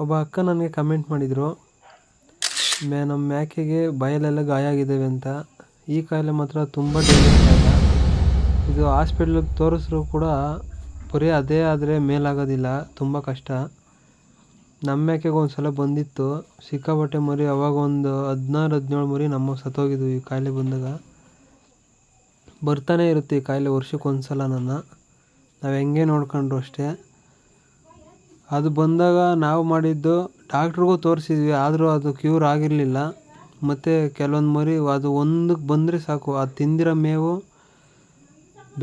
ಒಬ್ಬ ಅಕ್ಕ ನನಗೆ ಕಮೆಂಟ್ ಮಾಡಿದರು, ನಮ್ಮ ಮೇಕೆಗೆ ಬಾಯಲ್ಲೆಲ್ಲ ಗಾಯ ಆಗಿದ್ದಾವೆ ಅಂತ. ಈ ಕಾಯಿಲೆ ಮಾತ್ರ ತುಂಬ ಡೇಂಜರ್ ಕಾಯಿಲೆ. ಇದು ಹಾಸ್ಪಿಟ್ಲಿಗೆ ತೋರಿಸ್ರೂ ಕೂಡ ಬರೀ ಅದೇ ಆದರೆ ಮೇಲಾಗೋದಿಲ್ಲ, ತುಂಬ ಕಷ್ಟ. ನಮ್ಮ ಮೇಕೆಗೆ ಒಂದು ಸಲ ಬಂದಿತ್ತು, ಸಿಕ್ಕಾಪಟ್ಟೆ ಮರಿ. ಅವಾಗ ಒಂದು 16-17 ಮರಿ ನಮ್ಮ ಸತ್ತೋಗಿದ್ವು ಈ ಕಾಯಿಲೆ ಬಂದಾಗ. ಬರ್ತಾನೆ ಇರುತ್ತೆ ಈ ಕಾಯಿಲೆ ವರ್ಷಕ್ಕೊಂದು ಸಲ. ನಾವು ಹೆಂಗೆ ನೋಡ್ಕೊಂಡ್ರು ಅಷ್ಟೇ. ಅದು ಬಂದಾಗ ನಾವು ಮಾಡಿದ್ದು ಡಾಕ್ಟ್ರಿಗೂ ತೋರಿಸಿದ್ವಿ, ಆದರೂ ಅದು ಕ್ಯೂರ್ ಆಗಿರಲಿಲ್ಲ. ಮತ್ತು ಕೆಲವೊಂದು ಮರಿ ಅದು ಒಂದಕ್ಕೆ ಬಂದರೆ ಸಾಕು, ಅದು ತಿಂದಿರೋ ಮೇವು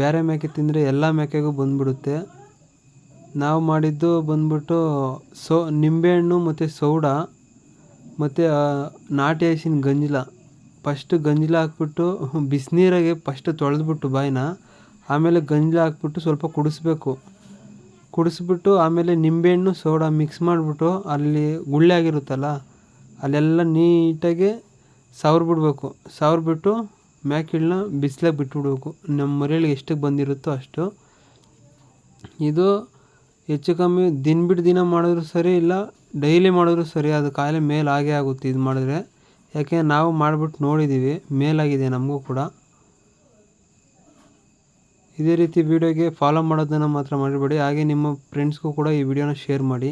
ಬೇರೆ ಮೇಕೆ ತಿಂದರೆ ಎಲ್ಲ ಮೇಕೆಗೂ ಬಂದುಬಿಡುತ್ತೆ. ನಾವು ಮಾಡಿದ್ದು ಬಂದ್ಬಿಟ್ಟು ನಿಂಬೆಹಣ್ಣು ಮತ್ತು ಸೌಡಾ ಮತ್ತು ನಾಟಿ ಹಸಿನ ಗಂಜಲ. ಫಸ್ಟು ಗಂಜಲ ಹಾಕ್ಬಿಟ್ಟು ಬಿಸಿನೀರಾಗೆ ಫಸ್ಟ್ ತೊಳೆದ್ಬಿಟ್ಟು ಬಾಯಿನ, ಆಮೇಲೆ ಗಂಜಲ ಹಾಕ್ಬಿಟ್ಟು ಸ್ವಲ್ಪ ಕುಡಿಸ್ಬಿಟ್ಟು ಆಮೇಲೆ ನಿಂಬೆಹಣ್ಣು ಸೋಡಾ ಮಿಕ್ಸ್ ಮಾಡಿಬಿಟ್ಟು ಅಲ್ಲಿ ಗುಳ್ಳೆ ಆಗಿರುತ್ತಲ್ಲ ಅಲ್ಲೆಲ್ಲ ನೀಟಾಗಿ ಸವರ್ಬಿಡ್ಬೇಕು. ಸವರ್ಬಿಟ್ಟು ಮೇಕೆಗಳನ್ನ ಬಿಸಿಲಾಗ ಬಿಟ್ಬಿಡ್ಬೇಕು. ನಮ್ಮ ಮರಿಗಳಿಗೆ ಎಷ್ಟಕ್ಕೆ ಬಂದಿರುತ್ತೋ ಅಷ್ಟು. ಇದು ಹೆಚ್ಚು ಕಮ್ಮಿ ದಿನ ಬಿಟ್ಟು ದಿನ ಮಾಡಿದ್ರು ಸರಿ, ಇಲ್ಲ ಡೈಲಿ ಮಾಡಿದ್ರು ಸರಿ, ಅದು ಕಾಯಿಲೆ ಮೇಲಾಗೇ ಆಗುತ್ತೆ ಇದು ಮಾಡಿದ್ರೆ. ಯಾಕೆ ನಾವು ಮಾಡಿಬಿಟ್ಟು ನೋಡಿದ್ದೀವಿ, ಮೇಲಾಗಿದೆ ನಮಗೂ ಕೂಡ. ಇದೇ ರೀತಿ ವೀಡಿಯೋಗೆ ಫಾಲೋ ಮಾಡೋದನ್ನು ಮಾತ್ರ ಮರಿಬೇಡಿ. ಹಾಗೆ ನಿಮ್ಮ ಫ್ರೆಂಡ್ಸ್ಗೂ ಕೂಡ ಈ ವಿಡಿಯೋನ ಶೇರ್ ಮಾಡಿ.